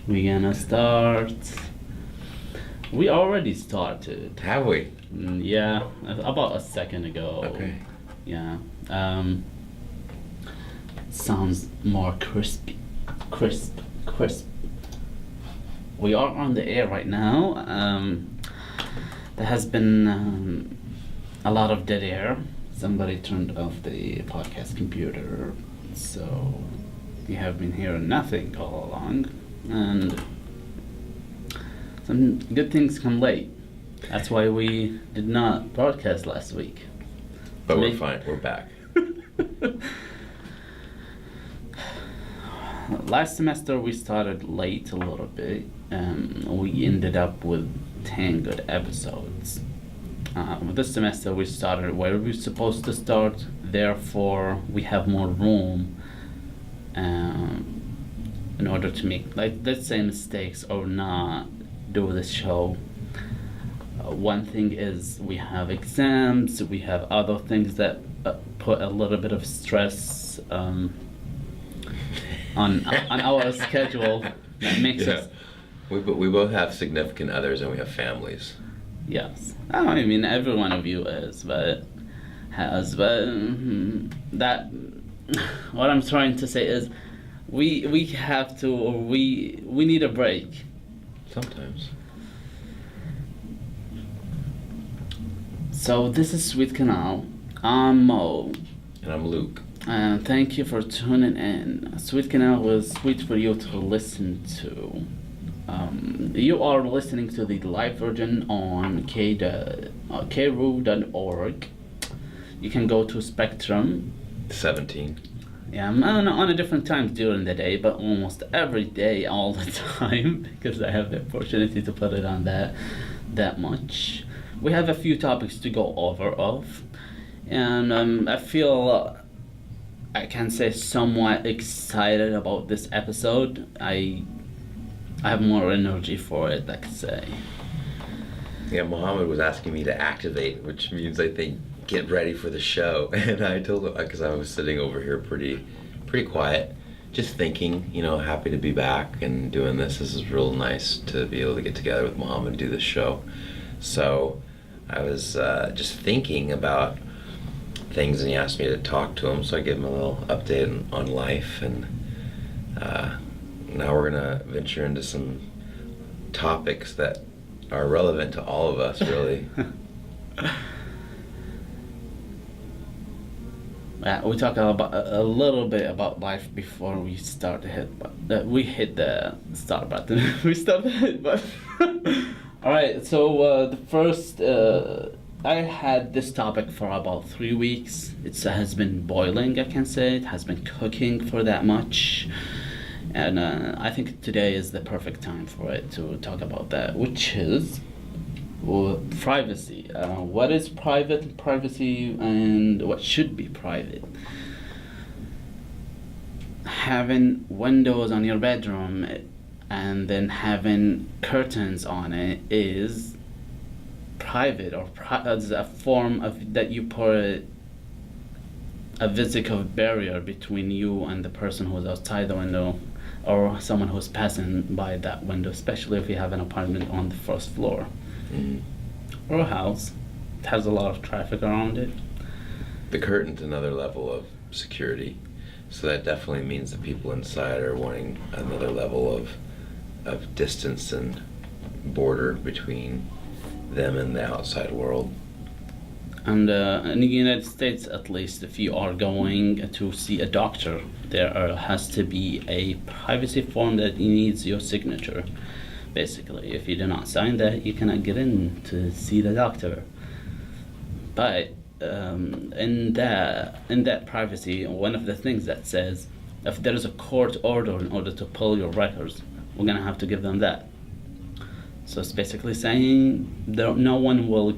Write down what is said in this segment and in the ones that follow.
We're gonna start. We already started. Have we? Yeah, about a second ago. Okay. Yeah. Sounds more crispy. Crisp. We are on the air right now. There has been a lot of dead air. Somebody turned off the podcast computer, so you have been hearing nothing all along. And some good things come late. That's why we did not broadcast last week. But we're fine. We're back. Last semester we started late a little bit. We ended up with 10 good episodes. This semester we started where we were supposed to start. Therefore, we have more room in order to make, like, let's say, mistakes or not do this show. One thing is we have exams, we have other things that put a little bit of stress on our schedule that makes us. We both have significant others and we have families. Yes, I mean every one of you is, but that what I'm trying to say is we have to, or we need a break. Sometimes. So this is Sweet Canal. I'm Mo. And I'm Luke. And thank you for tuning in. Sweet Canal was sweet for you to listen to. You are listening to the live version on kru.org. You can go to Spectrum. 17. Yeah, I'm on a different times during the day, but almost every day, all the time, because I have the opportunity to put it on that much. We have a few topics to go over of, and I feel I can say somewhat excited about this episode. I have more energy for it, I could say. Yeah, Muhammad was asking me to activate, which means I think get ready for the show. And I told him, because I was sitting over here pretty quiet, just thinking, happy to be back and doing this. This is real nice to be able to get together with Muhammad and do this show. So I was just thinking about things, and he asked me to talk to him, so I gave him a little update on life, and now we're gonna venture into some topics that are relevant to all of us, really. We talk about a little bit about life before we start to hit, we hit the start button. We start the hit button. All right, so the first, I had this topic for about 3 weeks. It has been boiling, I can say. It has been cooking for that much. And I think today is the perfect time for it to talk about that, which is privacy. What is privacy, and what should be private? Having windows on your bedroom and then having curtains on it is private, or as a form of that you put a physical barrier between you and the person who's outside the window, or someone who's passing by that window, especially if you have an apartment on the first floor. Or a house. It has a lot of traffic around it. The curtain's another level of security, so that definitely means the people inside are wanting another level of distance and border between them and the outside world. And in the United States, at least, if you are going to see a doctor, there has to be a privacy form that needs your signature. Basically, if you do not sign that, you cannot get in to see the doctor. But in that privacy, one of the things that says, if there is a court order in order to pull your records, we're gonna have to give them that. So it's basically saying no one will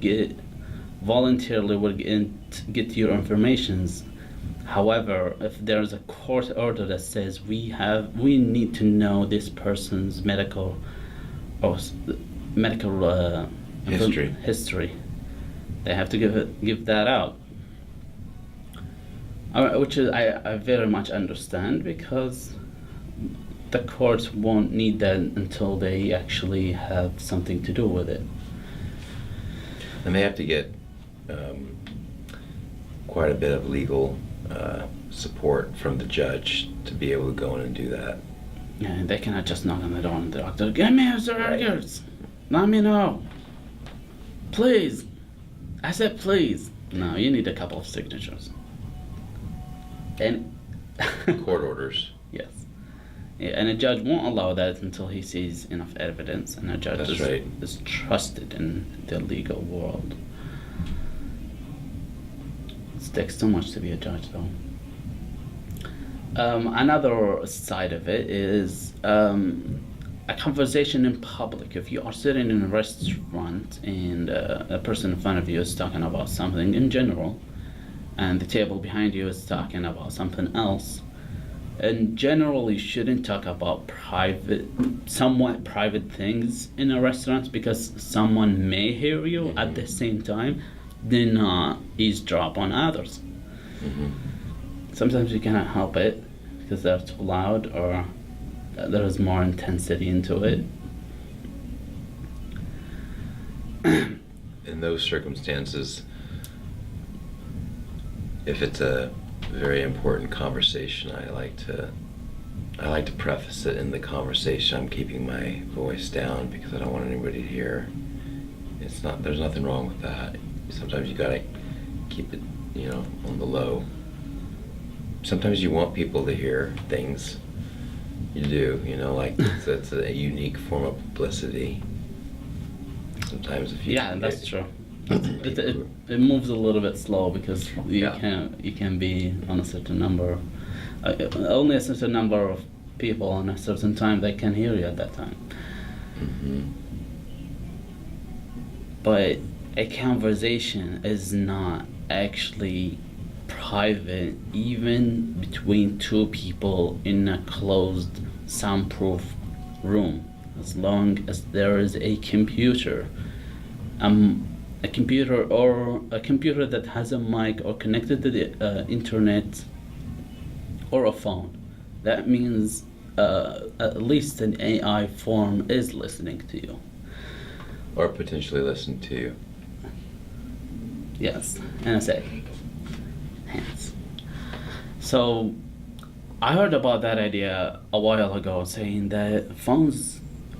voluntarily get your informations. However, if there's a court order that says we need to know this person's medical history, they have to give that out. Which is I very much understand, because the courts won't need that until they actually have something to do with it. And they have to get quite a bit of legal support from the judge to be able to go in and do that. Yeah, they cannot just knock on the door and the doctor, "Give me Mr. Eggers. Let me know. Please." I said please. No, you need a couple of signatures. And Court orders. yes. Yeah, and a judge won't allow that until he sees enough evidence, and a judge That's is, right. is trusted in the legal world. It takes so much to be a judge, though. Another side of it is a conversation in public. If you are sitting in a restaurant and a person in front of you is talking about something in general, and the table behind you is talking about something else, in general, you shouldn't talk about somewhat private things in a restaurant, because someone may hear you at the same time. Do not eavesdrop on others. Mm-hmm. Sometimes you cannot help it because they're too loud, or there is more intensity into it. In those circumstances, if it's a very important conversation, I like to preface it in the conversation. I'm keeping my voice down because I don't want anybody to hear. There's nothing wrong with that. Sometimes you gotta keep it, on the low. Sometimes you want people to hear things. You do, like it's a unique form of publicity. Sometimes if you that's true. It moves a little bit slow because you can be on a certain number. Only a certain number of people on a certain time they can hear you at that time. Mm-hmm. But a conversation is not actually private, even between two people in a closed, soundproof room, as long as there is a computer. A computer that has a mic or connected to the internet, or a phone. That means at least an AI form is listening to you. Or potentially listen to you. Yes, NSA. Hands. So, I heard about that idea a while ago, saying that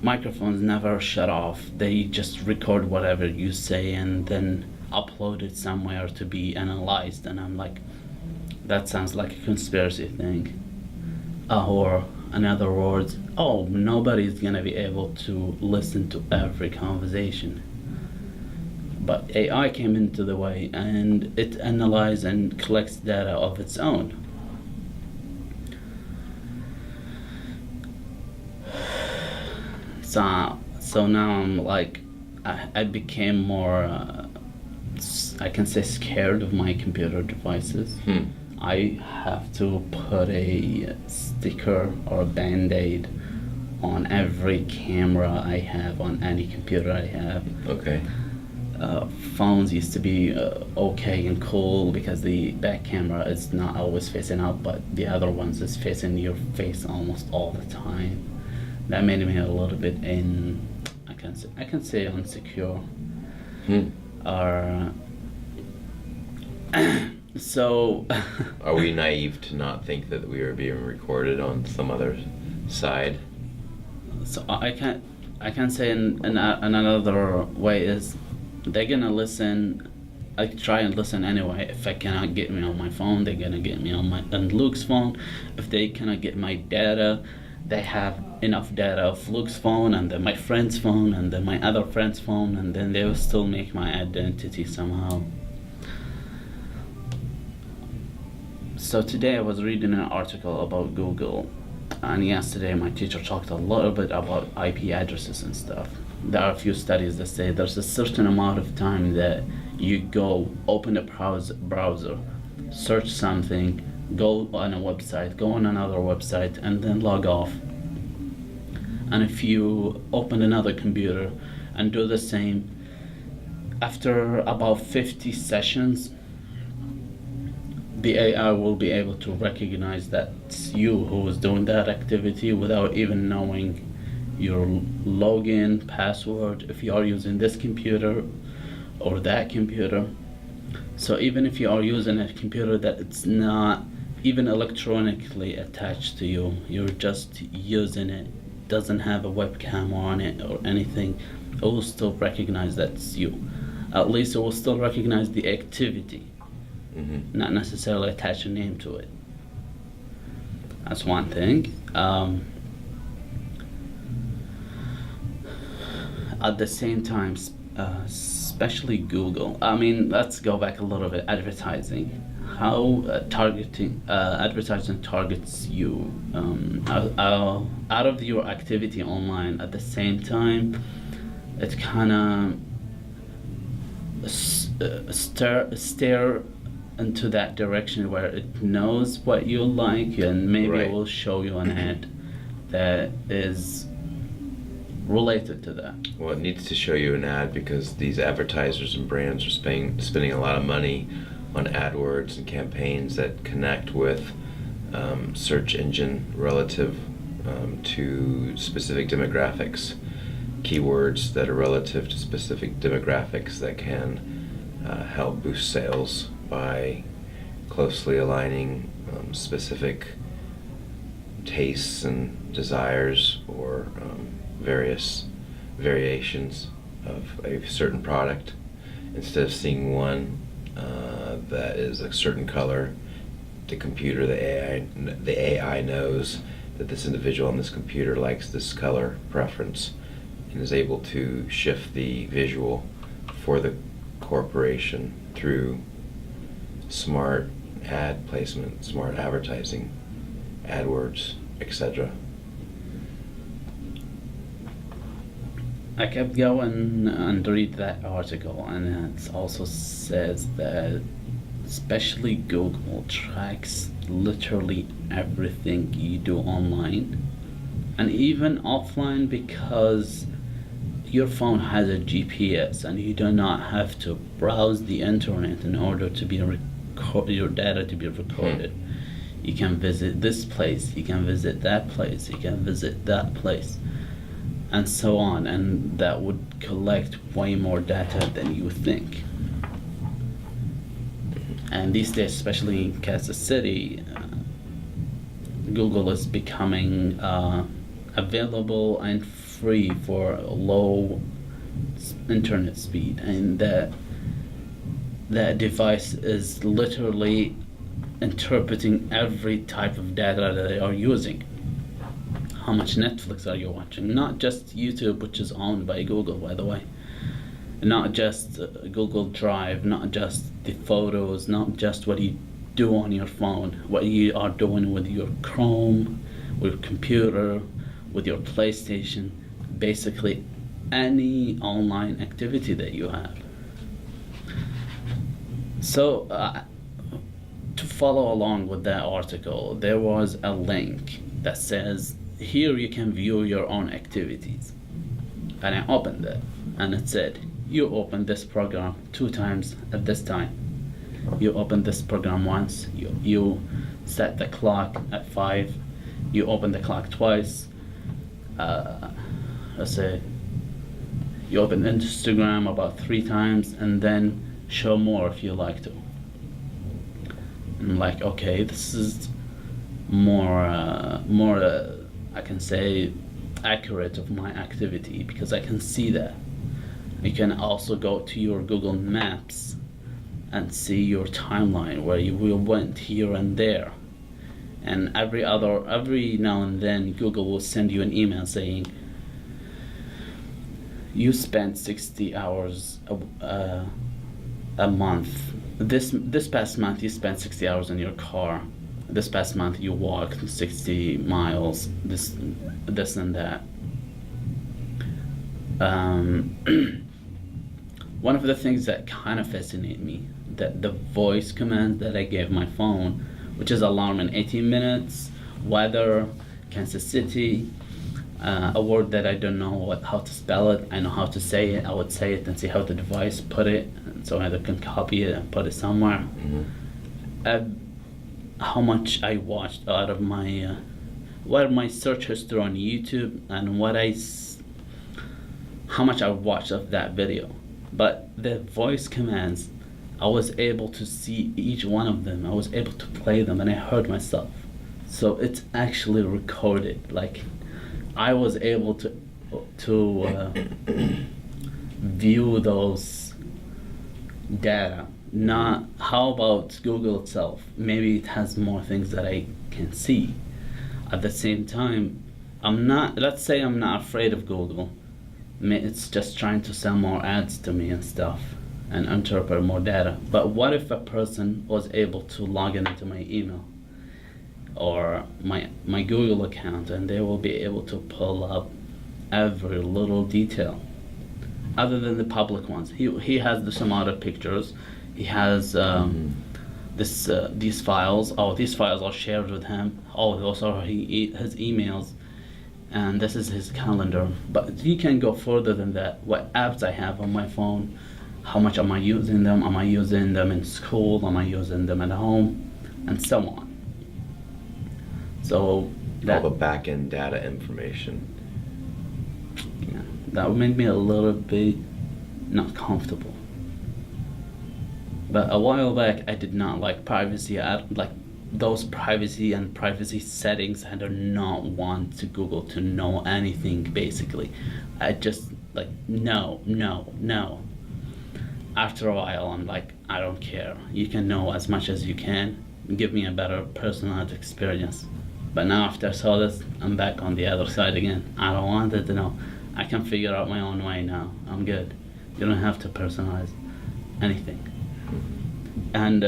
microphones never shut off. They just record whatever you say and then upload it somewhere to be analyzed. And I'm like, that sounds like a conspiracy thing. Or, in other words, nobody's gonna be able to listen to every conversation. But AI came into the way, and it analyzes and collects data of its own. So now I'm like, I became more, I can say, scared of my computer devices. I have to put a sticker or a band-aid on every camera I have, on any computer I have. Okay. Phones used to be okay and cool because the back camera is not always facing out, but the other ones is facing your face almost all the time. That made me a little bit I can say insecure. Or so. Are we naive to not think that we are being recorded on some other side? So I can say in another way is, they're gonna listen. I try and listen anyway. If I cannot get me on my phone, they're gonna get me on Luke's phone. If they cannot get my data, they have enough data of Luke's phone, and then my friend's phone, and then my other friend's phone, and then they will still make my identity somehow. So today I was reading an article about Google, and yesterday my teacher talked a little bit about IP addresses and stuff. There are a few studies that say there's a certain amount of time that you go open a browser, search something, go on a website, go on another website, and then log off. And if you open another computer and do the same, after about 50 sessions, the AI will be able to recognize that it's you who is doing that activity without even knowing your login, password, if you are using this computer or that computer. So even if you are using a computer that it's not even electronically attached to you, you're just using it, doesn't have a webcam on it or anything, it will still recognize that's you. At least it will still recognize the activity, not necessarily attach a name to it. That's one thing. At the same time, especially Google, I mean, let's go back a little bit, advertising. How advertising targets you out of your activity online. At the same time, it kind of stare into that direction where it knows what you like, and maybe it will show you an ad that is related to that. Well, it needs to show you an ad because these advertisers and brands are spending a lot of money on AdWords and campaigns that connect with search engine relative to specific demographics, keywords that are relative to specific demographics that can help boost sales by closely aligning specific tastes and desires or various variations of a certain product. Instead of seeing one that is a certain color, the AI knows that this individual on this computer likes this color preference and is able to shift the visual for the corporation through smart ad placement, smart advertising, AdWords, etc. I kept going and read that article, and it also says that especially Google tracks literally everything you do online and even offline, because your phone has a GPS and you do not have to browse the internet in order to be your data to be recorded. You can visit this place, you can visit that place, you can visit that place, and so on, and that would collect way more data than you think. And these days, especially in Kansas City, Google is becoming available and free for low internet speed, and that device is literally interpreting every type of data that they are using. How much Netflix are you watching? Not just YouTube, which is owned by Google, by the way. Not just Google Drive, not just the photos, not just what you do on your phone, what you are doing with your Chrome, with your computer, with your PlayStation, basically any online activity that you have. So, to follow along with that article, there was a link that says, here you can view your own activities. And I opened it, and it said, you open this program 2 times at this time. You open this program once, you set the clock at 5, you open the clock twice. Let's say you open Instagram about 3 times, and then show more if you like to. And I'm like, okay, this is more I can say accurate of my activity, because I can see that. You can also go to your Google Maps and see your timeline where you went here and there. And every now and then Google will send you an email saying, you spent 60 hours a month. This past month you spent 60 hours in your car. This past month you walked 60 miles, this and that. One of the things that kind of fascinate me, that the voice command that I gave my phone, which is alarm in 18 minutes, weather, Kansas City, a word that I don't know how to spell it, I know how to say it, I would say it and see how the device put it, and so I can copy it and put it somewhere. how much I watched out of my what my search history on YouTube and how much I watched of that video. But the voice commands, I was able to see each one of them. I was able to play them, and I heard myself. So it's actually recorded. Like I was able to view those data. Not how about Google itself? Maybe it has more things that I can see. At the same time, let's say I'm not afraid of Google. It's just trying to sell more ads to me and stuff and interpret more data. But what if a person was able to log into my email or my Google account, and they will be able to pull up every little detail other than the public ones? He has some other pictures. He has these files. Oh, these files are shared with him. Oh, those are his emails, and this is his calendar. But he can go further than that. What apps I have on my phone? How much am I using them? Am I using them in school? Am I using them at home? And so on. So all the back-end data information. Yeah, that made me a little bit not comfortable. But a while back, I did not like privacy. Like those privacy settings. I do not want to Google to know anything. Basically, I just like no. After a while, I'm like, I don't care. You can know as much as you can. Give me a better personalized experience. But now after I saw this, I'm back on the other side again. I don't want it to know. I can figure out my own way now. I'm good. You don't have to personalize anything. And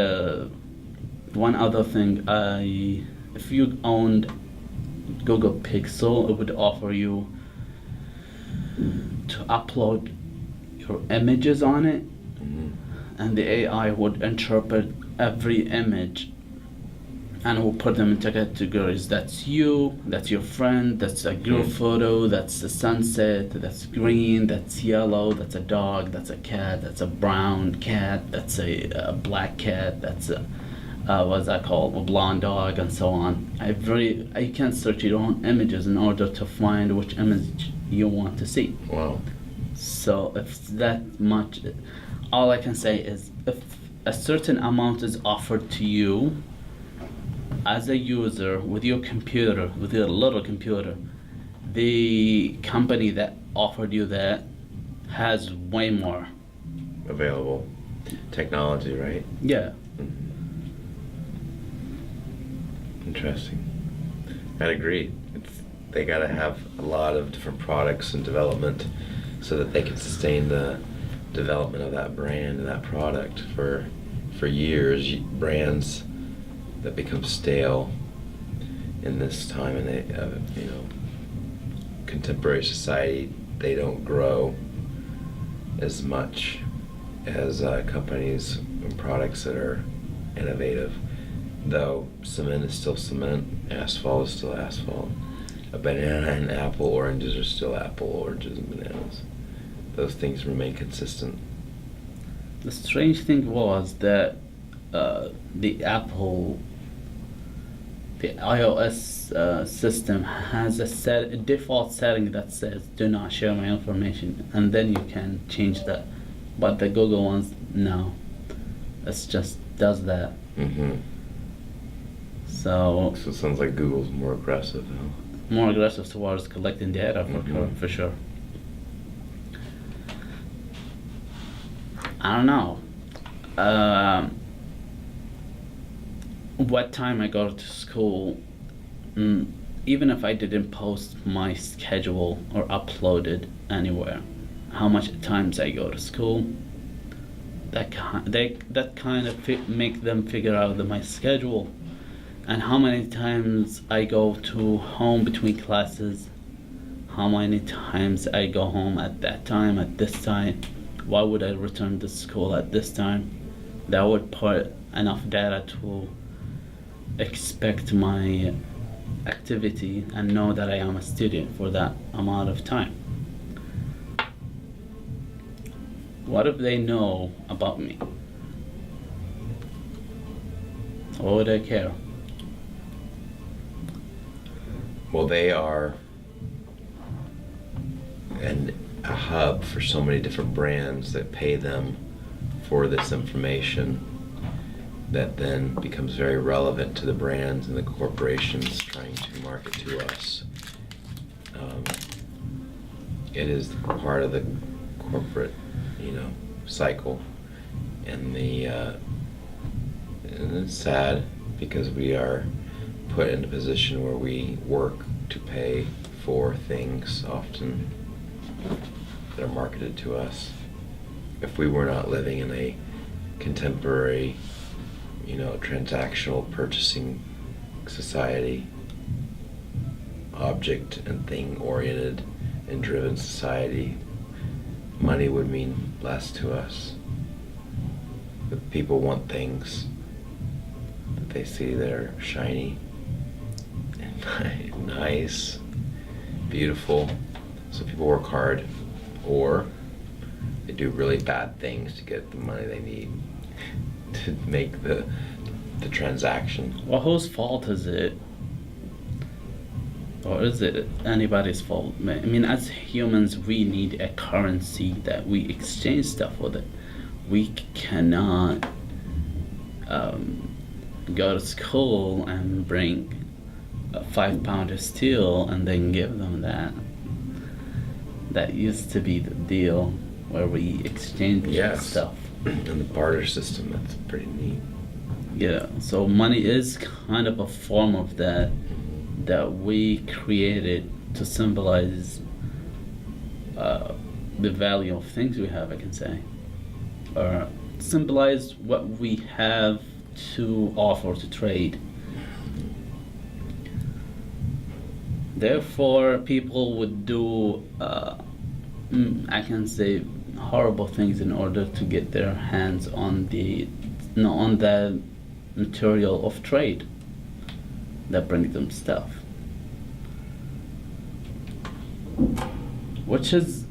one other thing, if you owned Google Pixel, it would offer you to upload your images on it, and the AI would interpret every image and will put them into categories. That's you, that's your friend, that's a group photo, that's a sunset, that's green, that's yellow, that's a dog, that's a cat, that's a brown cat, that's a black cat, that's a what's that called, a blonde dog, and so on. You can search your own images in order to find which image you want to see. Wow. So if that much, all I can say is if a certain amount is offered to you as a user with your computer, with your little computer, the company that offered you that has way more available technology, right? Yeah. Interesting. I'd agree. They got to have a lot of different products and development so that they can sustain the development of that brand and that product for years. Brands that become stale in this time in contemporary society, they don't grow as much as companies and products that are innovative. Though cement is still cement, asphalt is still asphalt. A banana and apple, oranges are still apple, oranges and bananas. Those things remain consistent. The strange thing was that the iOS system has a default setting that says do not share my information, and then you can change that. But the Google ones, no. It just does that. So it sounds like Google's more aggressive now. More aggressive towards collecting data for sure. I don't know. What time I go to school, even if I didn't post my schedule or upload it anywhere, how much times I go to school, that kind of make them figure out my schedule, and how many times I go to home between classes, how many times I go home at that time, at this time, why would I return to school at this time. That would put enough data to expect my activity and know that I am a student for that amount of time. What if they know about me? Why would I care? Well, they are a hub for so many different brands that pay them for this information that then becomes very relevant to the brands and the corporations trying to market to us. It is part of the corporate, cycle, and and it's sad because we are put in a position where we work to pay for things often that are marketed to us. If we were not living in a contemporary, transactional purchasing society, object and thing oriented and driven society, money would mean less to us. But people want things that they see that are shiny and nice, beautiful. So people work hard, or they do really bad things to get the money they need to make the transaction. Well, whose fault is it? Or is it anybody's fault? I mean, as humans, we need a currency that we exchange stuff with it. We cannot go to school and bring a 5 pound of steel and then give them that. That used to be the deal where we exchange stuff. And the barter system, that's pretty neat. Yeah, so money is kind of a form of that we created to symbolize the value of things we have, I can say. Or symbolize what we have to offer to trade. Therefore, people would do, I can say, horrible things in order to get their hands on the material of trade that brings them stuff, which is,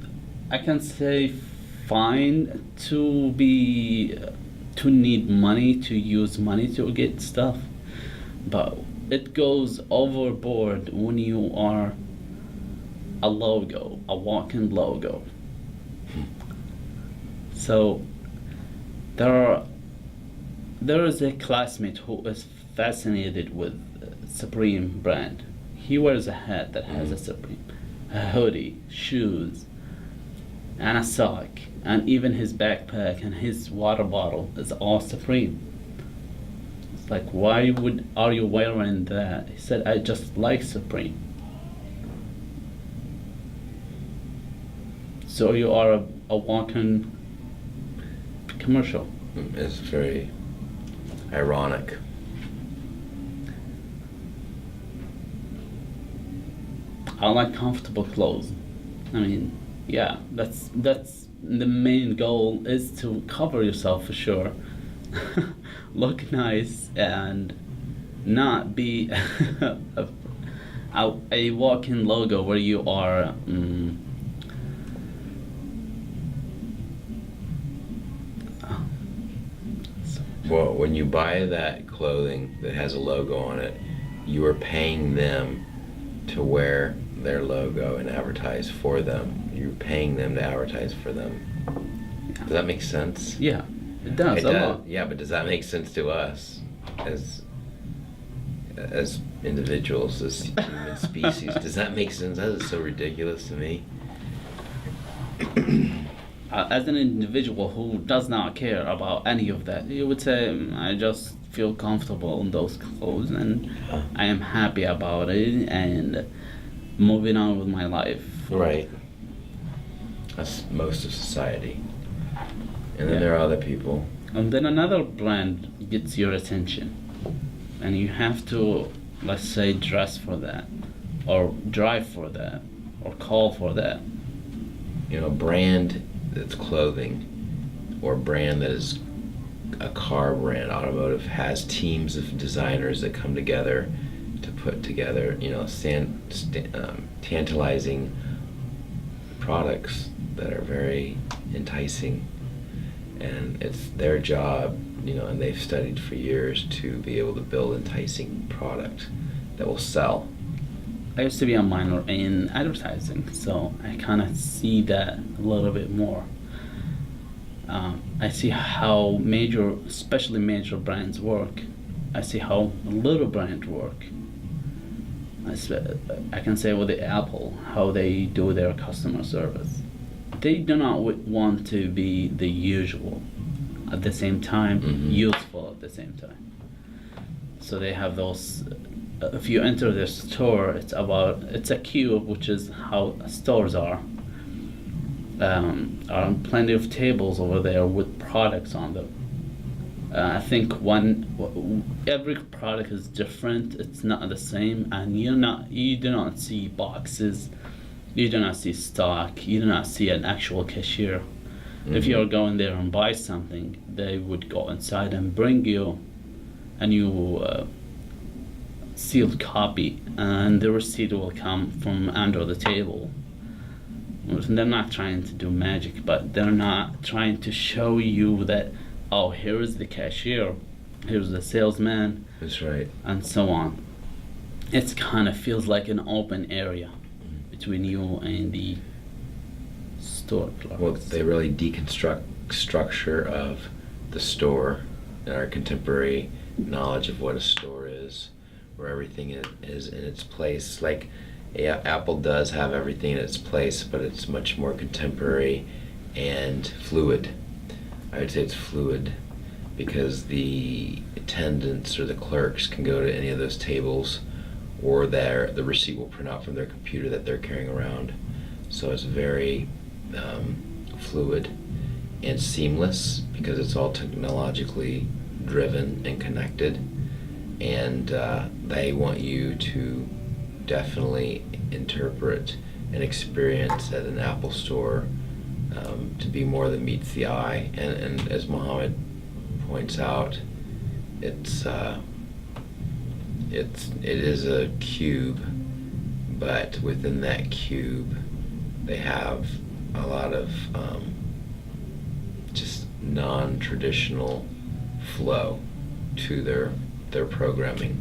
I can say, fine to need money, to use money to get stuff, but it goes overboard when you are a walking logo. So there is a classmate who is fascinated with Supreme brand. He wears a hat that has a Supreme, a hoodie, shoes, and a sock, and even his backpack and his water bottle is all Supreme. It's like, why are you wearing that? He said, I just like Supreme. So you are a walking commercial. It's very ironic. I like comfortable clothes. I mean, yeah, that's the main goal, is to cover yourself for sure. Look nice and not be a walk-in logo where you are Well, when you buy that clothing that has a logo on it, you are paying them to wear their logo and advertise for them. You're paying them to advertise for them. Does that make sense? Yeah, it does. It a does. lot. Yeah, but does that make sense to us as individuals, as human species? Does that make sense? That is so ridiculous to me. As an individual who does not care about any of that, you would say, I just feel comfortable in those clothes and I am happy about it and moving on with my life. Right. That's most of society. And then there are other people. And then another brand gets your attention. And you have to, let's say, dress for that, or drive for that, or call for that. Brand that's clothing, or brand that is a car brand, automotive, has teams of designers that come together to put together, tantalizing products that are very enticing. And it's their job, and they've studied for years to be able to build enticing product that will sell. I used to be a minor in advertising, so I kind of see that a little bit more. I see how major, especially major brands work. I see how little brands work. I can say with the Apple, how they do their customer service. They do not want to be the usual, at the same time, useful at the same time. So they have those. If you enter their store, it's a cube, which is how stores are. Plenty of tables over there with products on them. I think every product is different. It's not the same, and you do not see boxes, you do not see stock, you do not see an actual cashier. If you're going there and buy something, they would go inside and bring you a new sealed copy, and the receipt will come from under the table. They're not trying to do magic, but they're not trying to show you that, oh, here is the cashier, here's the salesman. That's right. And so on. It kind of feels like an open area between you and the store clerks. Well, they really deconstruct structure of the store and our contemporary knowledge of what a store is, where everything is in its place. Like, yeah, Apple does have everything in its place, but it's much more contemporary and fluid. I would say it's fluid because the attendants or the clerks can go to any of those tables, or the receipt will print out from their computer that they're carrying around. So it's very fluid and seamless because it's all technologically driven and connected. And they want you to definitely interpret an experience at an Apple store to be more than meets the eye. And as Mohammed points out, it is a cube, but within that cube they have a lot of just non-traditional flow to their programming.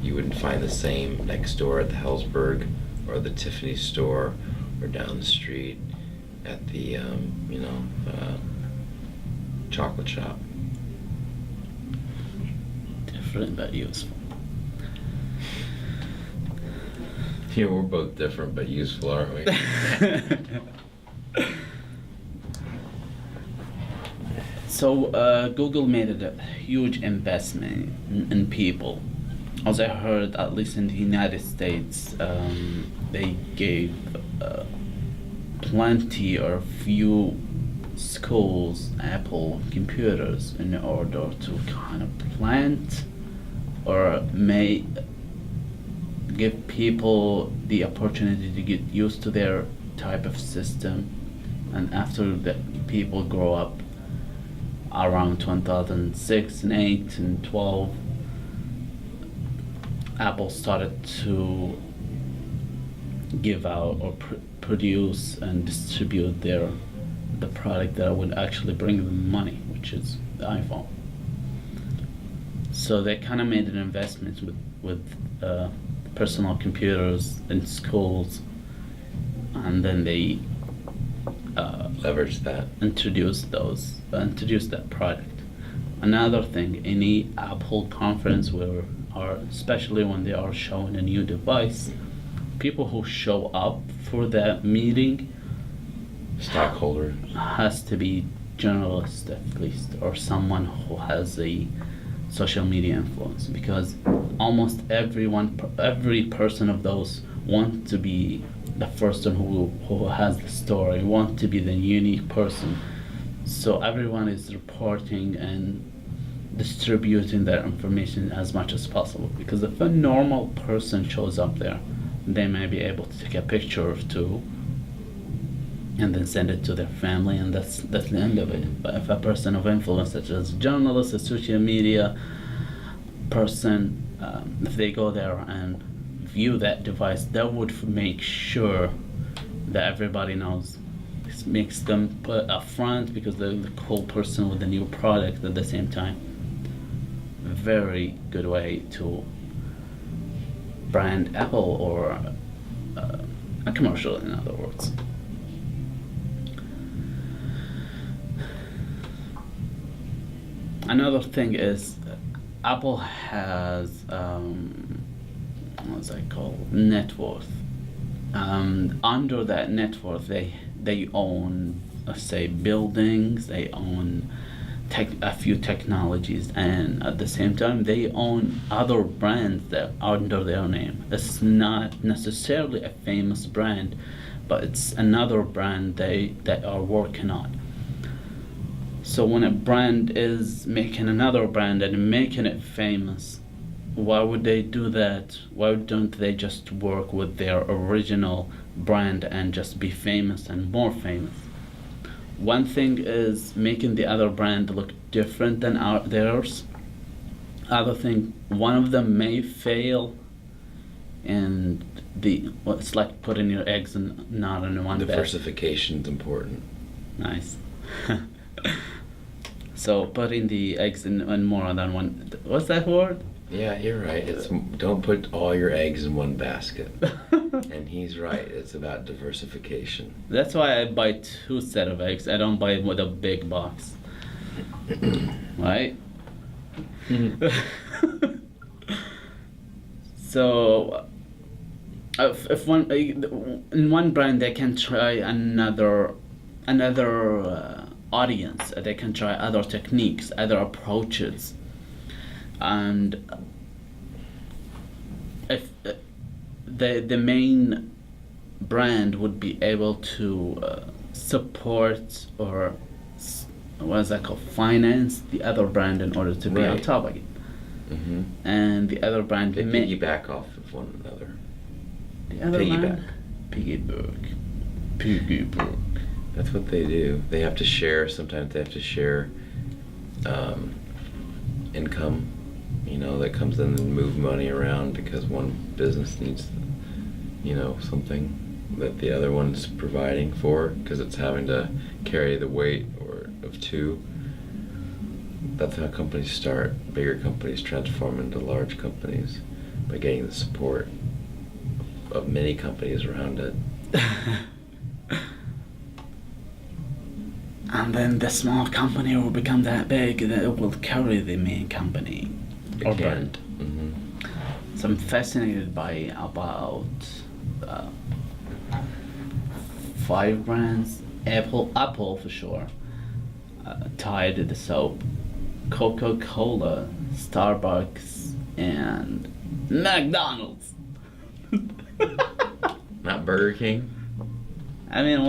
You wouldn't find the same next door at the Hellsberg or the Tiffany store or down the street at the chocolate shop. Different but useful. Yeah, we're both different but useful, aren't we? So Google made a huge investment in people. As I heard, at least in the United States, they gave plenty or few schools Apple computers in order to kind of plant or may give people the opportunity to get used to their type of system. And after that, people grow up around 2006 and 8 and 12, Apple started to give out or produce and distribute the product that would actually bring them money, which is the iPhone. So they kind of made an investment with personal computers in schools, and then they leverage that, introduce that product. Another thing, any Apple conference especially when they are showing a new device, people who show up for that meeting, stockholder, has to be journalist at least, or someone who has a social media influence, because almost every person of those want to be the person who has the story, want to be the unique person. So everyone is reporting and distributing their information as much as possible, because if a normal person shows up there, they may be able to take a picture or two and then send it to their family, and that's the end of it. But if a person of influence, such as a journalist, a social media person, if they go there and view that device, that would make sure that everybody knows. This makes them put up front because they're the cool person with the new product at the same time. Very good way to brand Apple or a commercial, in other words. Another thing is Apple has what's that called? Net worth. Under that net worth, they own, let's say, buildings. They own a few technologies, and at the same time, they own other brands that are under their name. It's not necessarily a famous brand, but it's another brand they are working on. So when a brand is making another brand and making it famous, why would they do that? Why don't they just work with their original brand and just be famous and more famous? One thing is making the other brand look different than theirs. Other thing, one of them may fail, and it's like putting your eggs not in one basket. Diversification's important. Nice. So putting the eggs in more than one. What's that word? Yeah, you're right. It's don't put all your eggs in one basket. And he's right. It's about diversification. That's why I buy 2 set of eggs. I don't buy with a big box. Right? So if one in one brand they can try another audience. They can try other techniques, other approaches, and if the main brand would be able to support or what is that called, finance the other brand in order to be on top of it. Mm-hmm. And the other brand they piggyback off of one another. The other piggyback. That's what they do. They have to share. Sometimes they have to share income, that comes in and move money around because one business needs, something that the other one's providing for, because it's having to carry the weight of 2. That's how companies start. Bigger companies transform into large companies by getting the support of many companies around it. And then the small company will become that big that it will carry the main company or brand. Mm-hmm. So I'm fascinated by about 5 brands. Apple for sure. Tide, the soap, Coca-Cola, Starbucks, and McDonald's. Not Burger King. I mean,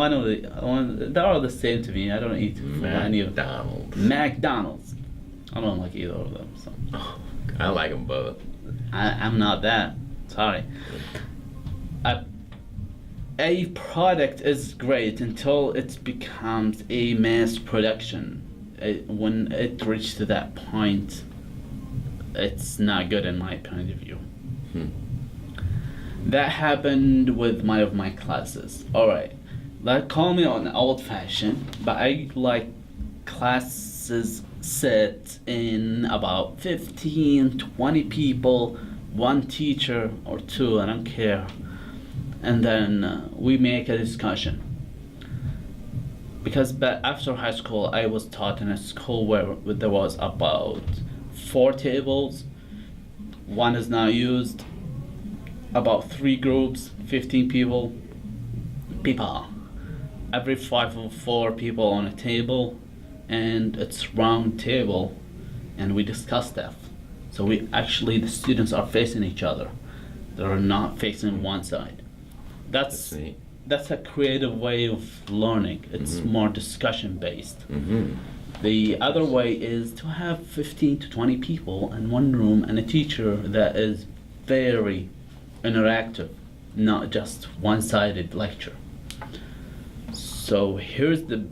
they're all the same to me. I don't eat from any of them. McDonald's. I don't like either of them. So. Oh, I like them both. I'm not that. Sorry. A product is great until it becomes a mass production. When it reaches to that point, it's not good in my point of view. That happened with one of my classes. Alright. Call me on old-fashioned, but I like classes set in about 15, 20 people, 1 teacher or 2, I don't care. And then we make a discussion. Because after high school, I was taught in a school where there was about 4 tables, 1 is not used, about 3 groups, 15 people. Every 5 or 4 people on a table, and it's round table, and we discuss stuff. So the students are facing each other. They're not facing one side. That's neat. That's a creative way of learning. It's more discussion based. Mm-hmm. The other way is to have 15 to 20 people in one room and a teacher that is very interactive, not just one-sided lecture. So here's the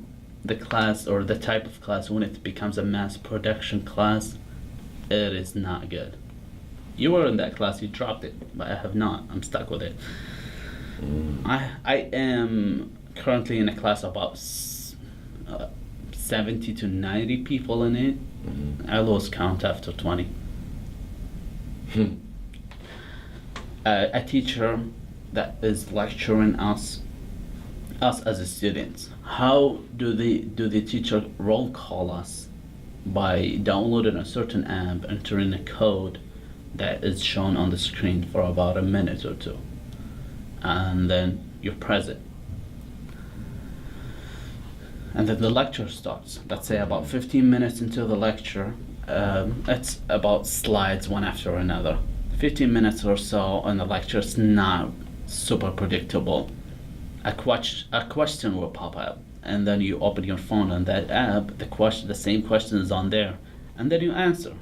class, or the type of class, when it becomes a mass production class, it is not good. You were in that class, you dropped it, but I have not. I'm stuck with it. I am currently in a class about 70 to 90 people in it. I lost count after 20. A teacher that is lecturing us as a students. How do the teacher roll call us by downloading a certain app, entering a code that is shown on the screen for about a minute or two, and then you're present. And then the lecture starts. Let's say about 15 minutes into the lecture, it's about slides one after another. 15 minutes or so, and the lecture is not super predictable. A question will pop up, and then you open your phone on that app. The same question is on there, and then you answer.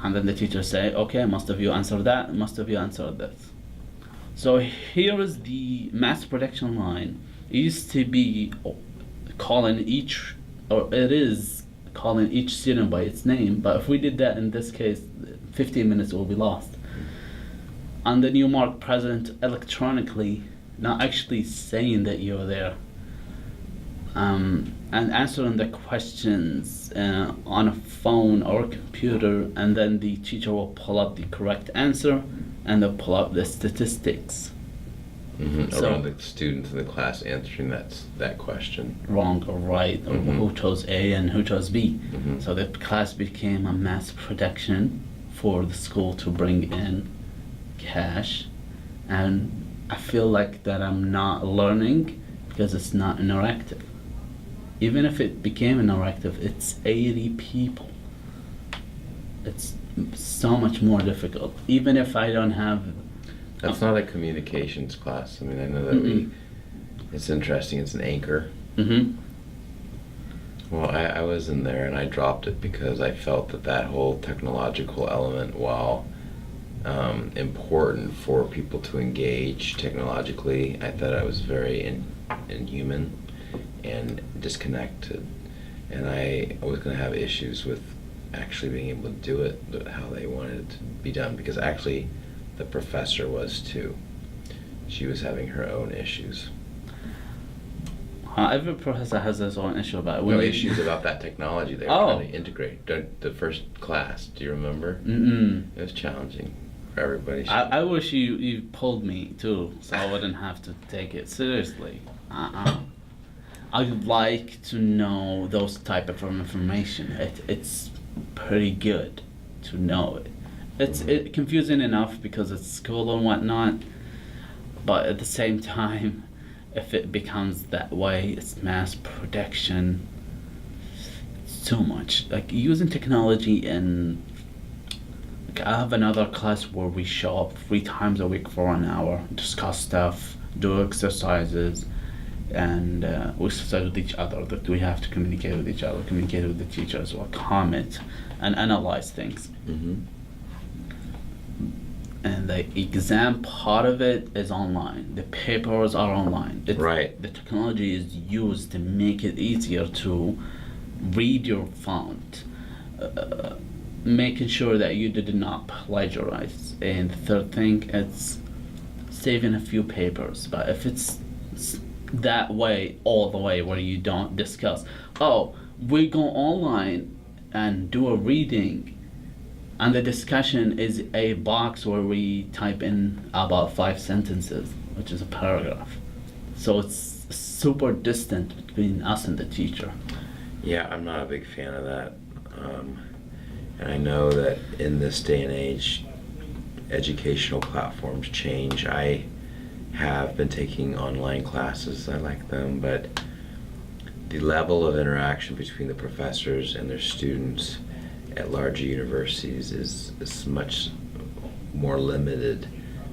And then the teacher say, "Okay, most of you answered that. Most of you answered this." So here is the mass production line. It used to be calling each, or it is calling each student by its name. But if we did that in this case, 15 minutes will be lost. And then you mark present electronically, not actually saying that you're there, and answering the questions on a phone or a computer, and then the teacher will pull up the correct answer and they'll pull up the statistics. Around the students in the class answering that question. Wrong or right, or who chose A and who chose B. So the class became a mass production for the school to bring in cash, and I feel like that I'm not learning because it's not interactive. Even if it became interactive, it's 80 people. It's so much more difficult. Even if I don't have... That's not a communications class. I mean, I know that it's interesting. It's an anchor. Well, I was in there and I dropped it because I felt that whole technological element, while important for people to engage technologically, I thought I was very inhuman and disconnected, and I was going to have issues with actually being able to do it how they wanted it to be done, because actually the professor was too. She was having her own issues. Every professor has his own issue about it. No, issues about that technology they were trying to integrate. The first class, do you remember? It was challenging for everybody. I wish you pulled me too, so I wouldn't have to take it seriously. I'd like to know those type of information. It's pretty good to know it. It's confusing enough because it's school and whatnot, but at the same time, if it becomes that way, it's mass production. It's too much. Like using technology in. Like I have another class where we show up 3 times a week for an hour, discuss stuff, do exercises, and we exercise with each other. That we have to communicate with each other, communicate with the teacher as well, comment, and analyze things. And the exam part of it is online. The papers are online. Right. The technology is used to make it easier to read your font, making sure that you did not plagiarize. And the third thing, it's saving a few papers. But if it's that way, all the way, where you don't discuss, we go online and do a reading, and the discussion is a box where we type in about 5 sentences, which is a paragraph. So it's super distant between us and the teacher. Yeah, I'm not a big fan of that. And I know that in this day and age, educational platforms change. I have been taking online classes. I like them, but the level of interaction between the professors and their students at larger universities is much more limited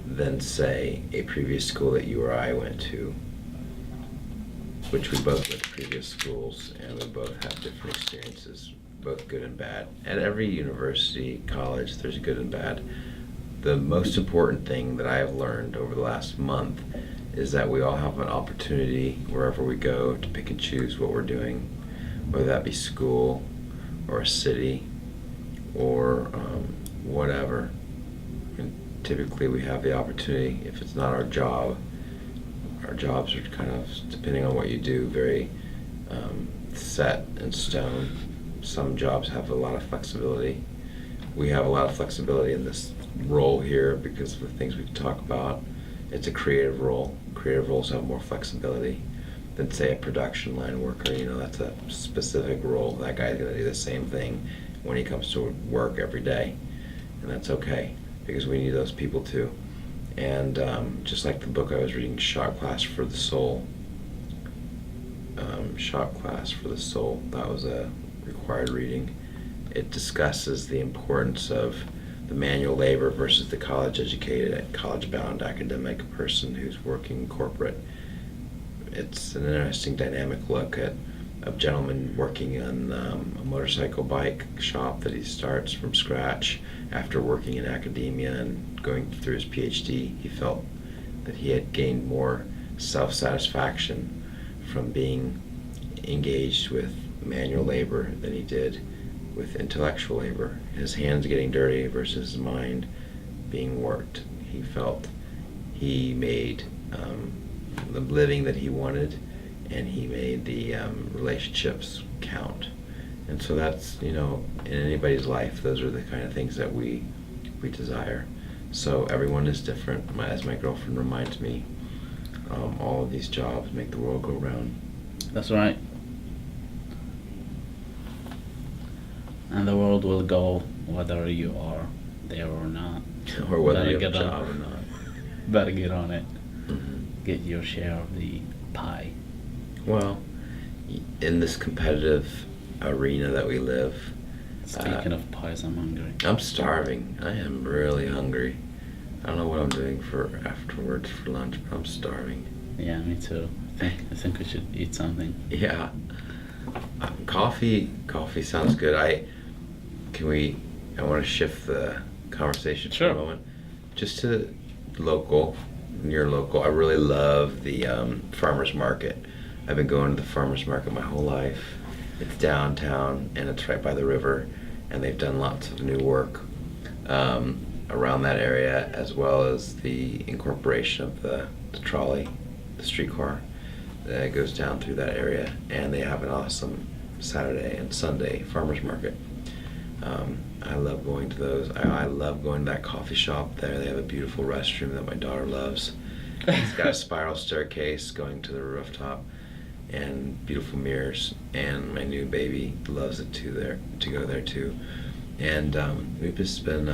than, say, a previous school that you or I went to, which we both went to previous schools, and we both have different experiences, both good and bad. At every university, college, there's good and bad. The most important thing that I have learned over the last month is that we all have an opportunity wherever we go to pick and choose what we're doing, whether that be school or a city or whatever. And typically we have the opportunity, if it's not our job, our jobs are kind of, depending on what you do, very set in stone. Some jobs have a lot of flexibility. We have a lot of flexibility in this role here because of the things we talk about. it's a creative role. Creative roles have more flexibility than, say, a production line worker. You know, that's a specific role. That guy's going to do the same thing when he comes to work every day, and that's okay, because we need those people too. And just like the book I was reading, Shop Class for the Soul. Shop Class for the Soul, that was a required reading. It discusses the importance of the manual labor versus the college-educated, college-bound academic person who's working corporate. It's an interesting dynamic look at a gentleman working on a motorcycle bike shop that he starts from scratch after working in academia and going through his PhD. He felt that he had gained more self-satisfaction from being engaged with manual labor than he did with intellectual labor. His hands getting dirty versus his mind being worked. He felt he made the living that he wanted, and he made the relationships count. And so that's, you know, in anybody's life, those are the kind of things that we desire. So everyone is different. As my girlfriend reminds me, all of these jobs make the world go round. That's right. And the world will go whether you are there or not. Or whether Better you have a get job on. or not. Better get on it. Mm-hmm. Get your share of the pie. Well, in this competitive arena that we live, Speaking of pies, I'm hungry. I'm starving. I am really hungry. I don't know what I'm doing for afterwards for lunch, but I'm starving. Yeah, me too. I think we should eat something. Yeah. Coffee sounds good. I want to shift the conversation for Sure. a moment. Just to near local. I really love the farmer's market. I've been going to the farmer's market my whole life. It's downtown and it's right by the river, and they've done lots of new work around that area, as well as the incorporation of the trolley, the streetcar that goes down through that area, and they have an awesome Saturday and Sunday farmer's market. I love going to those. I love going to that coffee shop there. They have a beautiful restroom that my daughter loves. It's got a spiral staircase going to the rooftop and beautiful mirrors, and my new baby loves it to go there too. And we've just been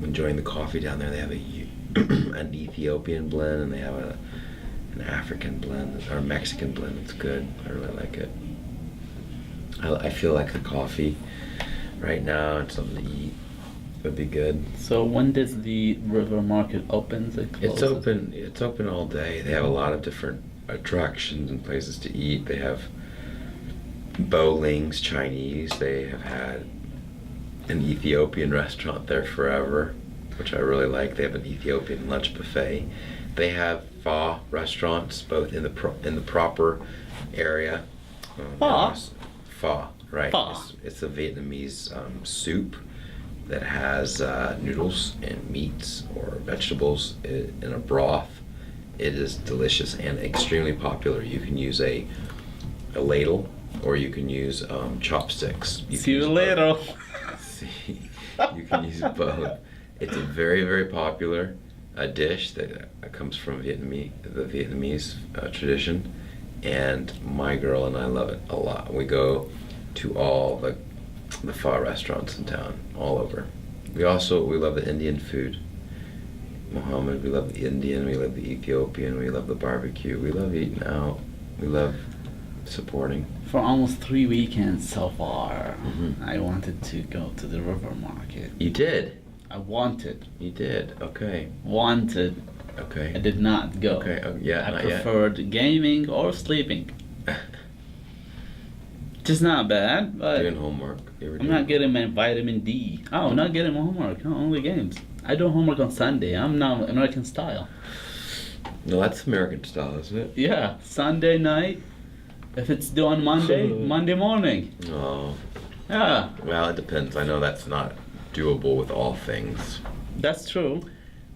enjoying the coffee down there. They have an Ethiopian blend, and they have an African blend or Mexican blend. It's good. I really like it. I feel like the coffee right now and something to eat would be good. So when does the river market open? It's open. It's open all day. They have a lot of different attractions and places to eat. They have Bowling's Chinese. They have had an Ethiopian restaurant there forever, which I really like. They have an Ethiopian lunch buffet. They have pho restaurants, both in the proper area. Pho, right? Pho. It's a Vietnamese soup that has noodles and meats or vegetables in a broth. It is delicious and extremely popular. You can use a ladle, or you can use chopsticks. See you later. See, you can use both. It's a very, very popular dish that comes from the Vietnamese tradition, and my girl and I love it a lot. We go to all the pho restaurants in town, all over. We love the Indian food. Muhammad, we love the Indian, we love the Ethiopian, we love the barbecue, we love eating out, we love supporting. For almost 3 weekends so far, Mm-hmm. I wanted to go to the river market. You did? I wanted. You did, okay. Wanted. Okay. I did not go. Okay, yeah, I not preferred gaming or sleeping. yet. Just not bad, but Doing homework. I'm not getting my vitamin D. Oh, not getting my homework. No, only games. I do homework on Sunday. I'm now American style. No, that's American style, isn't it? Yeah, Sunday night. If it's due on Monday, Monday morning. Oh. Yeah, Well, it depends. I know that's not doable with all things. that's true.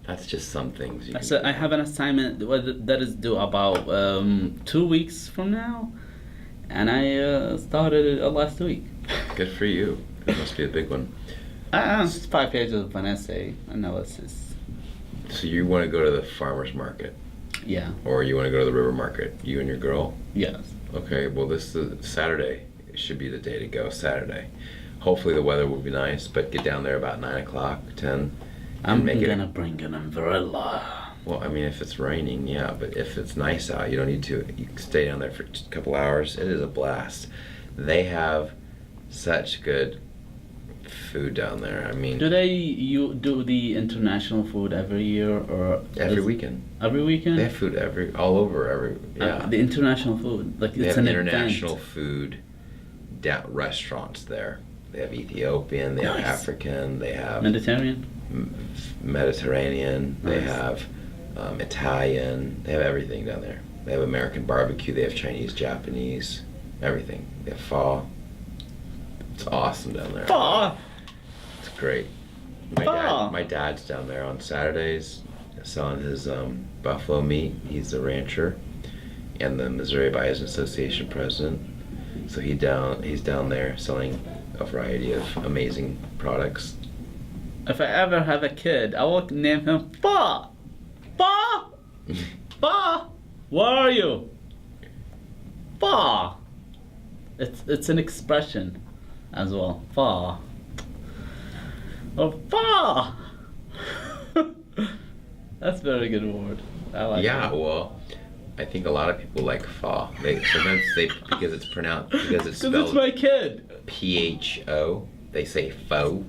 That's just some things you can So do. I have an assignment that is due about 2 weeks from now, and I started it last week. Good for you. It must be a big one. It's 5 pages of an essay analysis. So you want to go to the farmer's market? Yeah. Or you want to go to the river market, you and your girl? Yes. Okay, well, this is Saturday. It should be the day to go, Saturday. Hopefully the weather will be nice, but get down there about 9 o'clock, 10. I'm gonna bring an umbrella. Well, I mean, if it's raining, yeah, but if it's nice out, you don't need to. You can stay down there for a couple hours. It is a blast. They have such good food down there. I mean, Do you do the international food every year or every weekend. Every weekend? They have food all over. Yeah. The international food, like They it's have an international event. food restaurants there. They have Ethiopian, they have Nice. African, they have Mediterranean. Mediterranean, they Nice. have Italian, they have everything down there. They have American barbecue, they have Chinese, Japanese, everything. They have pho. It's awesome down there. Pho. It's great. Pho. My dad's down there on Saturdays selling his buffalo meat. He's a rancher and the Missouri Bison Association president. So he's down there selling a variety of amazing products. If I ever have a kid, I will name him Pho. Pho. Pho. Where are you? Pho. It's an expression as well. Pho. Oh, pho. That's a very good word. I like Yeah, it. well, I think a lot of people like pho. Sometimes because it's Because it's spelled my kid. PHO, they say pho.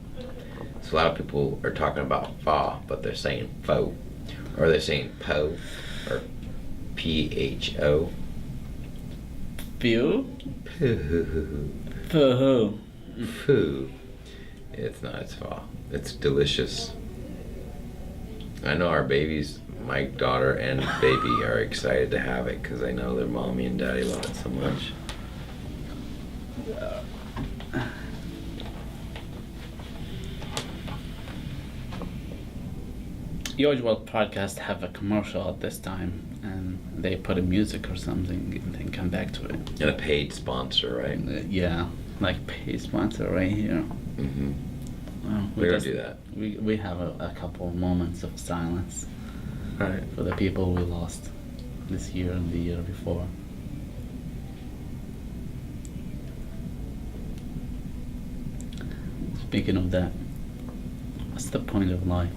So a lot of people are talking about pho, but they're saying pho, or they're saying po, or PHO. Pho. Poo. Pho. Poo. It's not. It's pho. It's delicious. I know our babies, my daughter and baby, are excited to have it because I know their mommy and daddy love it so much. Usual podcast have a commercial at this time, and they put a music or something, and then come back to it. And a paid sponsor, right? Yeah, like pay sponsor right here. Mm-hmm. Well, We're gonna just- do that. We have a couple of moments of silence All right. for the people we lost this year and the year before. Speaking of that, what's the point of life?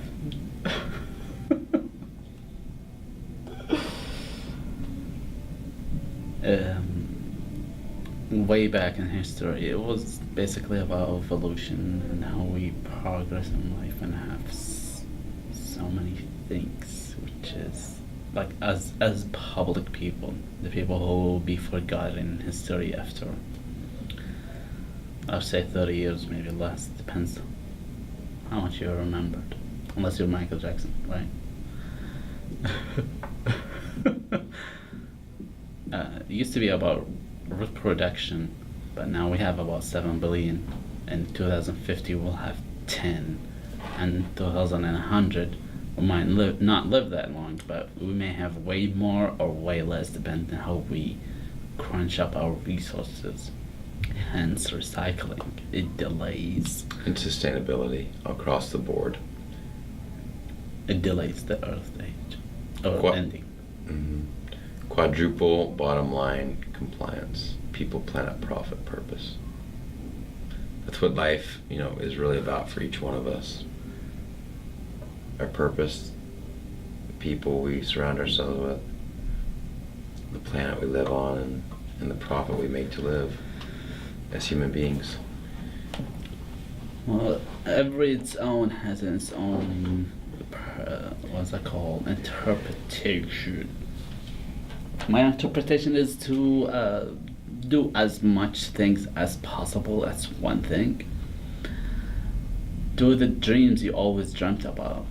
Way back in history, it was basically about evolution and how we progress in life and have so many things, which is like as public people, the people who will be forgotten in history after, I'd say 30 years, maybe less, depends how much you're remembered, unless you're Michael Jackson, right? It used to be about reproduction, but now we have about 7 billion. In 2050 we'll have 10, and 2100 we might not live that long, but we may have way more or way less depending on how we crunch up our resources. Hence recycling, it delays And sustainability across the board. the earth age or Qua- ending. Mm-hmm. Quadruple bottom line compliance. People, planet, profit, purpose. That's what life, is really about for each one of us. Our purpose, the people we surround ourselves with, the planet we live on, and the profit we make to live as human beings. Well, every its own has its own, what's that called, interpretation. My interpretation is to do as much things as possible. That's one thing. Do the dreams you always dreamt about.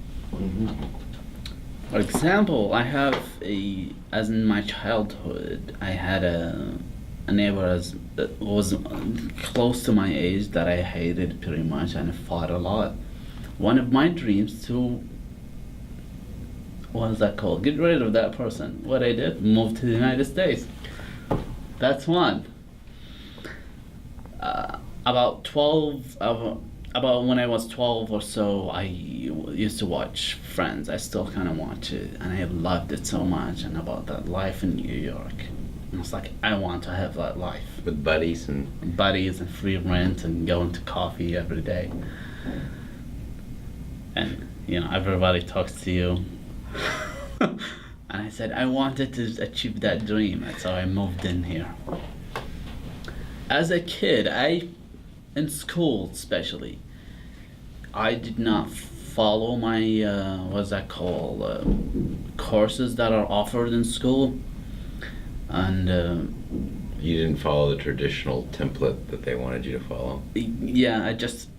For example, as in my childhood, I had a neighbor that was close to my age that I hated pretty much and fought a lot. One of my dreams to, what is that called? Get rid of that person. What I did, moved to the United States. That's one. About when I was 12 or so, I used to watch Friends. I still kind of watch it, and I loved it so much. And about that life in New York, and it's like I want to have that life with buddies and free rent and going to coffee every day. And everybody talks to you. And I said I wanted to achieve that dream, and so I moved in here. As a kid, in school especially, I did not follow my what's that called, courses that are offered in school, and you didn't follow the traditional template that they wanted you to follow. Yeah, I just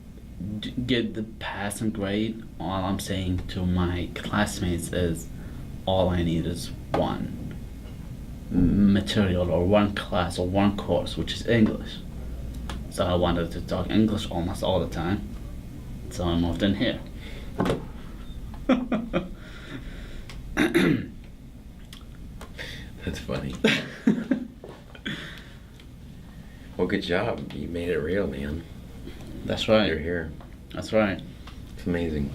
get the passing grade. All I'm saying to my classmates is, all I need is one material or one class or one course, which is English. So I wanted to talk English almost all the time. So I moved in here. That's funny. Well, good job. You made it real, man. That's right. You're here. That's right. It's amazing.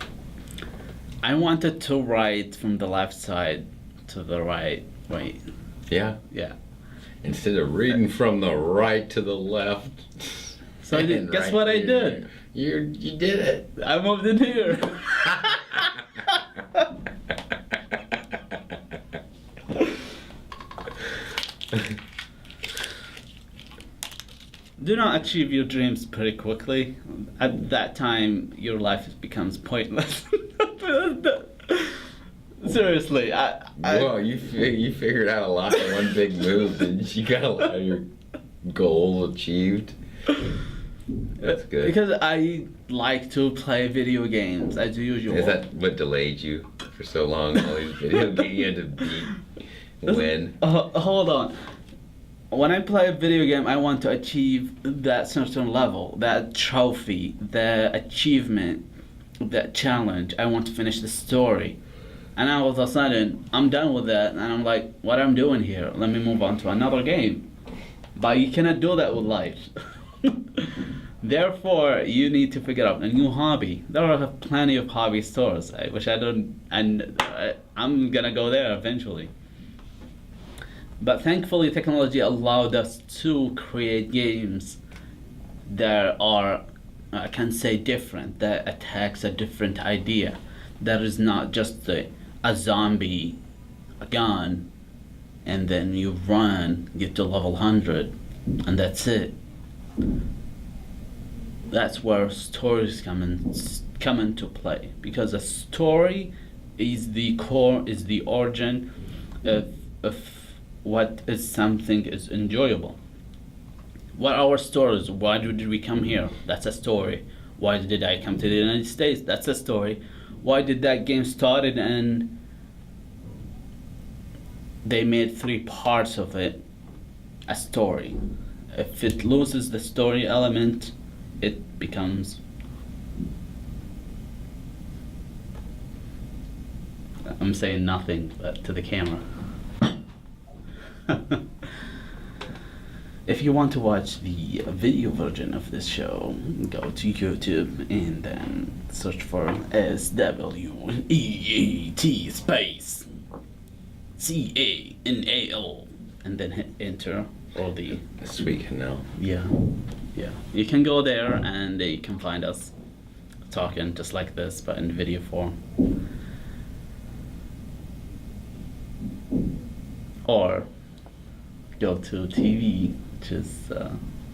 I wanted to write from the left side to the right. Wait. Yeah? Yeah. Instead of reading from the right to the left. So guess right what I did? You did it. I moved in here. Do not achieve your dreams pretty quickly. At that time, your life becomes pointless. Seriously, Whoa, you figured out a lot in one big move, didn't you? You got a lot of your goals achieved. That's good. Because I like to play video games as usual. Is that what delayed you for so long? All these video games you had to win. Hold on. When I play a video game, I want to achieve that certain level, that trophy, the achievement, that challenge. I want to finish the story. And all of a sudden, I'm done with that, and I'm like, what I'm doing here? Let me move on to another game. But you cannot do that with life. Therefore, you need to figure out a new hobby. There are plenty of hobby stores, which I don't, and I'm gonna go there eventually. But thankfully, technology allowed us to create games that are, I can say, different, that attacks a different idea. That is not just a zombie, a gun, and then you run, get to level 100, and that's it. That's where stories come into play, because a story is the core, is the origin of what is something is enjoyable. What are our stories? Why did we come here? That's a story. Why did I come to the United States? That's a story. Why did that game started and they made 3 parts of it? A story. If it loses the story element, it becomes, I'm saying nothing but to the camera. If you want to watch the video version of this show, go to YouTube and then search for SWEET space CANAL and then hit enter or the Sweet Canal. Yeah. You can go there and you can find us talking just like this, but in video form. Or go to TV, which is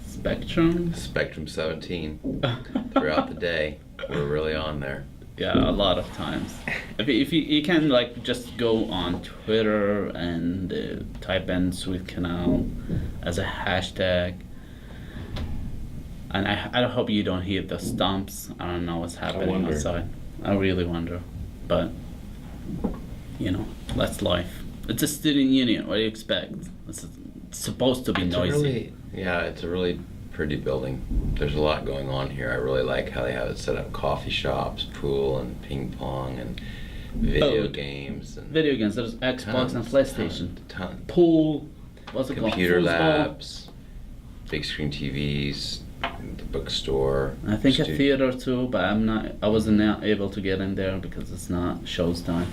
Spectrum 17 throughout the day. We're really on there. Yeah, a lot of times. If you can like just go on Twitter and type in Sweet Canal as a hashtag. And I hope you don't hear the stomps. I don't know what's happening outside. I really wonder. But, that's life. It's a student union. What do you expect? It's supposed to be noisy. It's a really pretty building. There's a lot going on here. I really like how they have it set up. Coffee shops, pool, and ping pong, and video games. And video games. There's Xbox and PlayStation. Ton. Pool. What's it called? Computer labs. Big screen TVs. the bookstore. I think a theater too, but I wasn't able to get in there because it's not show's time.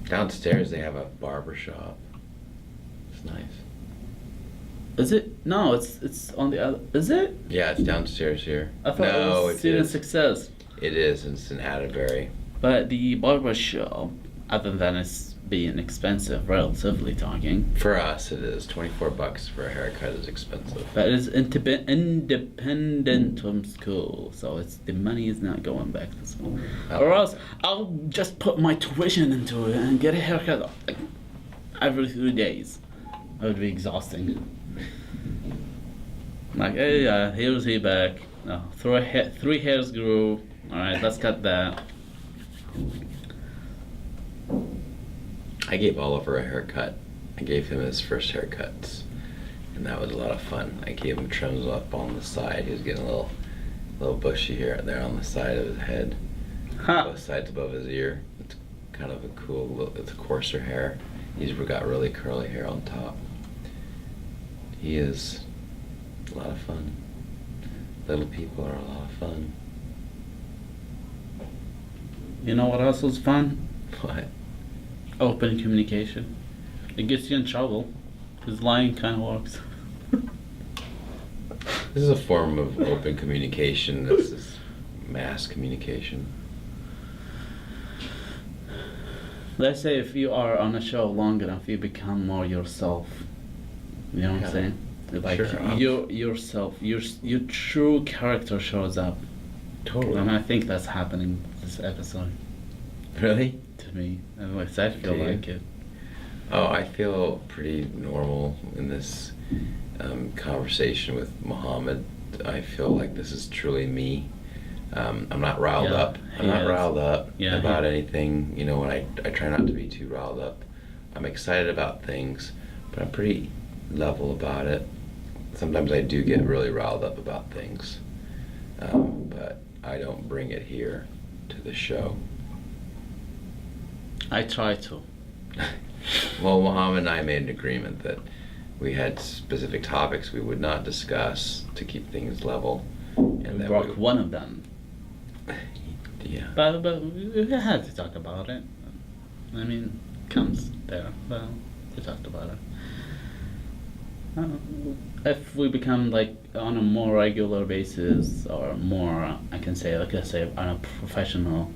Downstairs they have a barber shop. It's nice. Is it? No, it's on the other. Is it? Yeah, it's downstairs here. I thought it was Student Success. It is. It's in Atterbury. But the barber shop, other than it's being expensive, relatively talking. For us, it is. $24 for a haircut is expensive. But it's independent from school, so the money is not going back to school. Or else I'll just put my tuition into it and get a haircut like every 3 days. It would be exhausting. Like, hey, here's he back. No, 3 hairs grew. All right, let's cut that. I gave Oliver a haircut. I gave him his first haircuts, and that was a lot of fun. I gave him trims up on the side. He was getting a little bushy here and there on the side of his head, both sides above his ear. It's kind of a cool look. It's a coarser hair. He's got really curly hair on top. He is a lot of fun. Little people are a lot of fun. You know what else was fun? What? Open communication. It gets you in trouble, because lying kind of works. This is a form of open communication. This is mass communication. Let's say if you are on a show long enough, you become more yourself. You know what I'm saying? Like Sure. yourself, your true character shows up. Totally. And I think that's happening this episode. Really? To me, at least I feel like it. Oh, I feel pretty normal in this conversation with Muhammad. I feel like this is truly me. I'm not riled up. I'm not riled up about anything. You know, when I try not to be too riled up. I'm excited about things, but I'm pretty level about it. Sometimes I do get really riled up about things, but I don't bring it here to the show. I try to. Well, Muhammad and I made an agreement that we had specific topics we would not discuss to keep things level. And We broke one of them. Yeah. But we had to talk about it. I mean, comes there. Well, we talked about it. If we become like on a more regular basis, or more, I say on a professional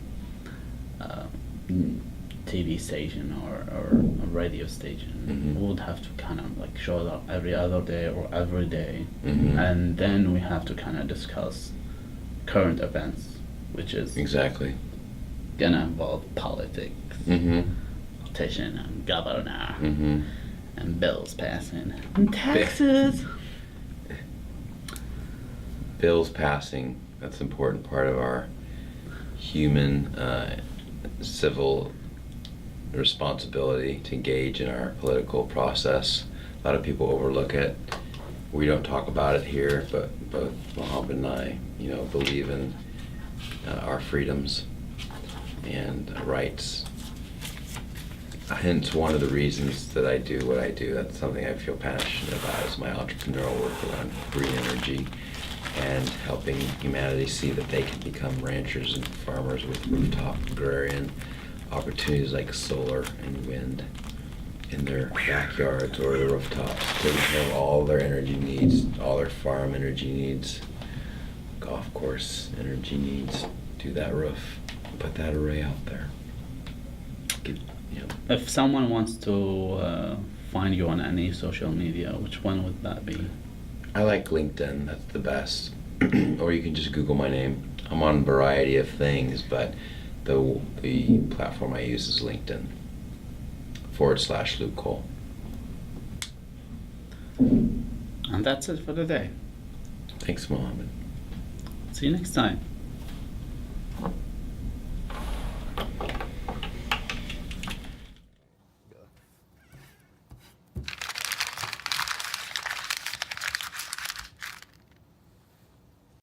TV station or a radio station, we would have to kind of like show up every other day or every day, and then we have to kind of discuss current events, which is Exactly. gonna involve politics, politician and governor, and bills passing, and taxes. Bills passing. That's an important part of our human civil responsibility to engage in our political process. A lot of people overlook it. We don't talk about it here, but both Mohammed and I, believe in our freedoms and rights. Hence, one of the reasons that I do what I do. That's something I feel passionate about, is my entrepreneurial work around green energy and helping humanity see that they can become ranchers and farmers with rooftop agrarian opportunities like solar and wind in their backyards or the rooftops, taking care of all their energy needs, all their farm energy needs, golf course energy needs. Do that roof, put that array out there. If someone wants to find you on any social media, which one would that be? I like LinkedIn. That's the best. Or you can just Google my name. I'm on a variety of things, but the platform I use is LinkedIn /Luke Cole. And that's it for today. Thanks, Mohammed. See you next time.